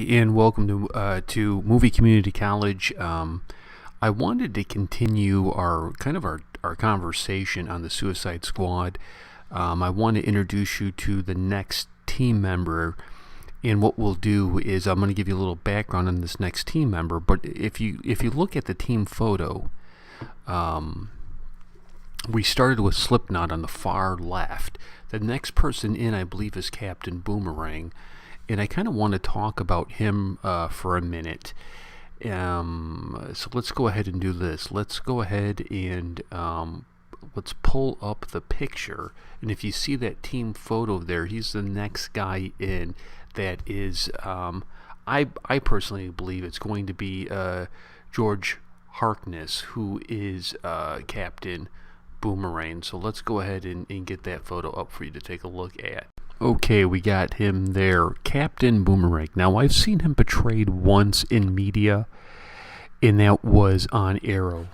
and welcome to Movie Community College. I wanted to continue our conversation on the Suicide Squad. I want to introduce you to the next team member, and what we'll do is I'm going to give you a little background on this next team member. But if you look at the team photo, we started with Slipknot on the far left. The next person in, I believe, is Captain Boomerang. And I kind of want to talk about him for a minute. So let's go ahead and do this. Let's go ahead and let's pull up the picture. And if you see that team photo there, he's the next guy in. That is, I personally believe it's going to be George Harkness, who is Captain Boomerang. So let's go ahead and get that photo up for you to take a look at. Okay, we got him there, Captain Boomerang. Now, I've seen him portrayed once in media, and that was on Arrow.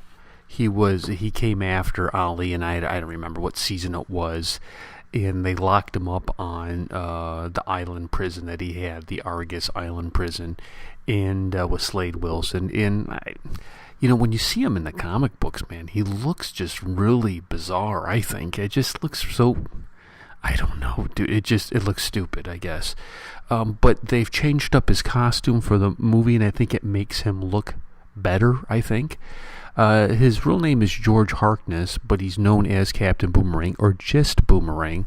He came after Ollie, and I don't remember what season it was, and they locked him up on the island prison that he had, the Argus Island prison, and with Slade Wilson. And when you see him in the comic books, man, he looks just really bizarre. I think it just looks so. I don't know, dude. It looks stupid, I guess. But they've changed up his costume for the movie, and I think it makes him look better, I think. His real name is George Harkness, but he's known as Captain Boomerang, or just Boomerang.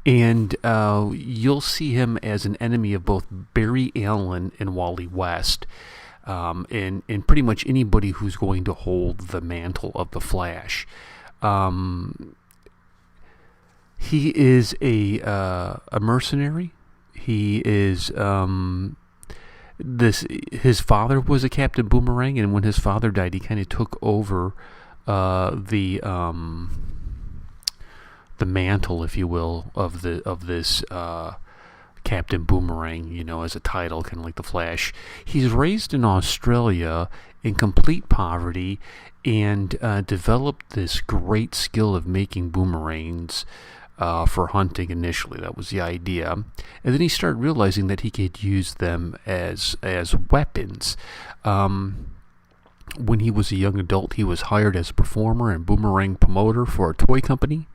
And you'll see him as an enemy of both Barry Allen and Wally West. And pretty much anybody who's going to hold the mantle of the Flash. He is a mercenary. He is his father was a Captain Boomerang, and when his father died, he kind of took over the mantle, if you will, of this Captain Boomerang, as a title, kind of like the Flash. He's raised in Australia in complete poverty, and developed this great skill of making boomerangs. For hunting initially. That was the idea. And then he started realizing that he could use them as weapons. When he was a young adult, he was hired as a performer and boomerang promoter for a toy company,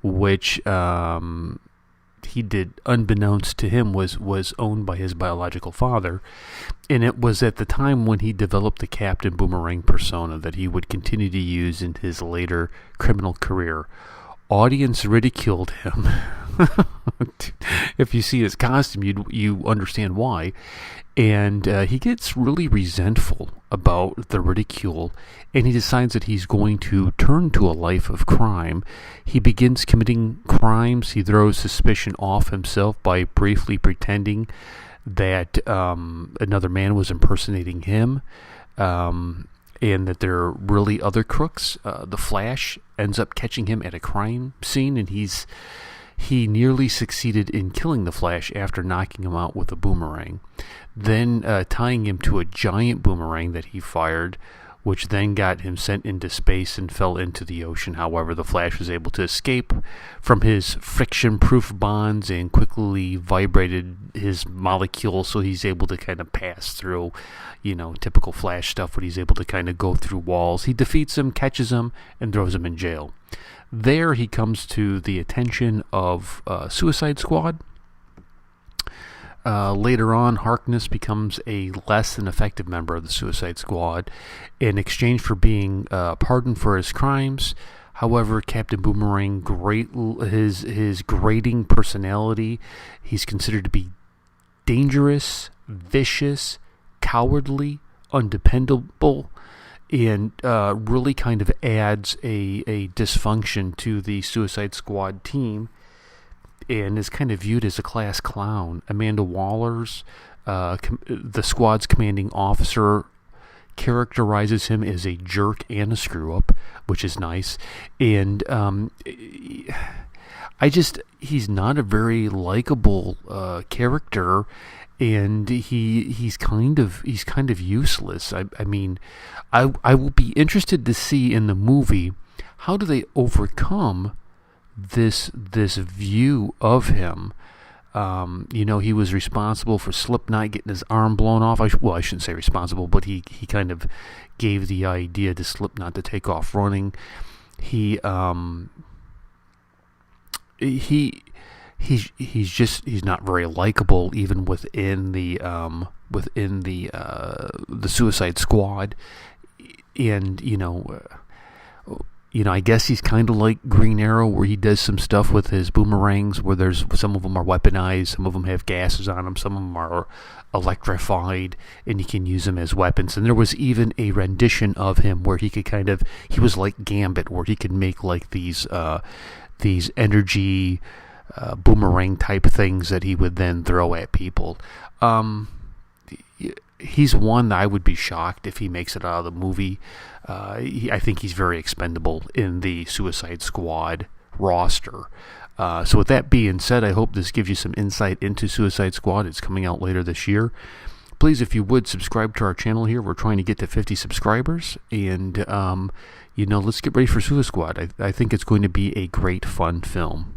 which he did, unbeknownst to him, was owned by his biological father. And it was at the time when he developed the Captain Boomerang persona that he would continue to use in his later criminal career. Audience ridiculed him. If you see his costume, you understand why. And he gets really resentful about the ridicule, and he decides that he's going to turn to a life of crime. He begins committing crimes. He throws suspicion off himself by briefly pretending that another man was impersonating him. And that there are really other crooks. The Flash ends up catching him at a crime scene, and he nearly succeeded in killing the Flash after knocking him out with a boomerang, then tying him to a giant boomerang that he fired, which then got him sent into space and fell into the ocean. However, the Flash was able to escape from his friction-proof bonds and quickly vibrated his molecules, so he's able to kind of pass through, typical Flash stuff, where he's able to kind of go through walls. He defeats him, catches him, and throws him in jail. There, he comes to the attention of Suicide Squad. Later on, Harkness becomes a less than effective member of the Suicide Squad in exchange for being pardoned for his crimes. However, Captain Boomerang, his grating personality, he's considered to be dangerous, vicious, cowardly, undependable, and really kind of adds a dysfunction to the Suicide Squad team, and is kind of viewed as a class clown. Amanda Waller's, the squad's commanding officer, characterizes him as a jerk and a screw-up, which is nice. And he's not a very likable character, and he's kind of useless. I mean, I will be interested to see in the movie, how do they overcome this view of him. He was responsible for Slipknot getting his arm blown off. I shouldn't say responsible, but he kind of gave the idea to Slipknot to take off running. He's not very likable even within the Suicide Squad, and I guess he's kind of like Green Arrow, where he does some stuff with his boomerangs, where there's some of them are weaponized, some of them have gases on them, some of them are electrified, and he can use them as weapons. And there was even a rendition of him where he was like Gambit, where he could make like these energy boomerang type things that he would then throw at people. He's one that I would be shocked if he makes it out of the movie. I think he's very expendable in the Suicide Squad roster. So with that being said, I hope this gives you some insight into Suicide Squad. It's coming out later this year. Please, if you would, subscribe to our channel here. We're trying to get to 50 subscribers. And, let's get ready for Suicide Squad. I think it's going to be a great, fun film.